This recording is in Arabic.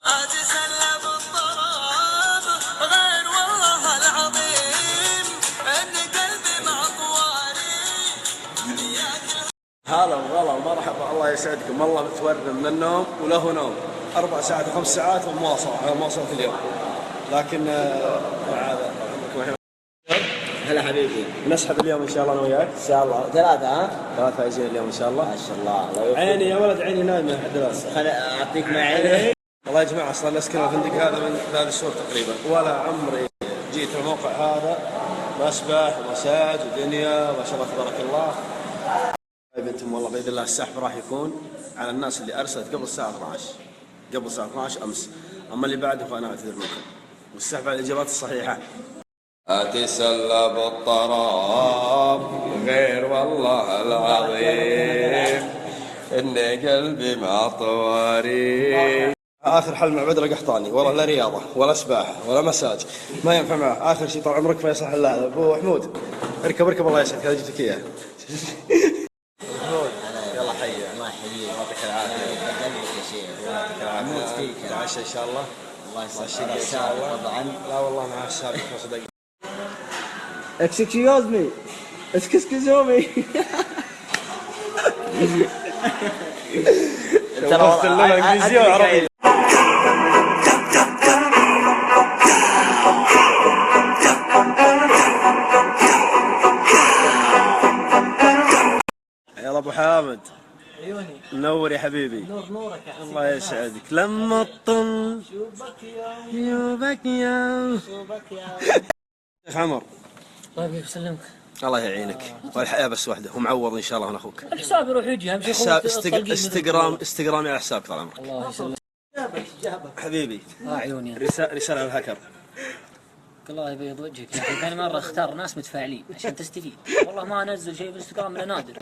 اتسلى بالطراب غير والله العظيم ان قلبي معطواري. هلا وغلا ومرحبا، الله يسعدكم. والله متورم من النوم وله نوم 4 ساعات و5 ساعات ومواصلة اليوم، لكن هذا هلا حبيبي، نسحب اليوم ان شاء الله انا وياك. ان شاء الله 3 ها؟ 3 فايزين اليوم ان شاء الله. ما شاء الله. عيني يا ولد، عيني نايمه لحد الان. خل اعطيك مع عيني. والله يا جماعه اصلا اسكن الفندق هذا من 3 شهور تقريبا، ولا عمري جيت الموقع هذا. مسبح ومساج ودنيا ما شاء الله تبارك الله. طيب انتم والله باذن الله السحب راح يكون على الناس اللي ارسلت قبل الساعه 12، قبل الساعه 12 امس. اما اللي بعده فانا اعتذر منكم، والسحب على الاجابات الصحيحه. اتسلى بالطراب غير والله العظيم ان قلبي معطواري. اخر حل مع بدر قحطاني، والله لا رياضه ولا سباحه ولا مساج، ما ينفع معه. اخر شيء طال عمرك فيصل حلال. ابو حمود اركب الله يسعدك، هذا جبتك اياه. حمود يلا حي. الله يحييك يعطيك العافيه. قلبك يا شيخ، يعطيك العافيه. اموت فيك. تعشى ان شاء الله. الله يسعدك ان شاء الله. طبعا لا والله مع السابق 5 دقائق. Excuse me. Excuse me. ترى اللغة الإنجليزية وعربية. يلا أبو حامد. عيوني منور يا حبيبي. نور نورك يا حبيبي. الله يسعدك. لما تطل شوفك يا شيخ عمر. طيب يسلمك. الله يعينك. والحياة بس واحدة، ومعوض إن شاء الله من أخوك. الحساب يروح يجي اهم شيء. حساب استقرامي على حسابك طال عمرك. الله يسلمك حبيبي. عيوني. رسالة على الهكر. الله يبيض وجهك يا اخي، ثاني مره اختار ناس متفاعلين عشان تستفيد. والله ما انزل شيء في الانستغرام الا نادر.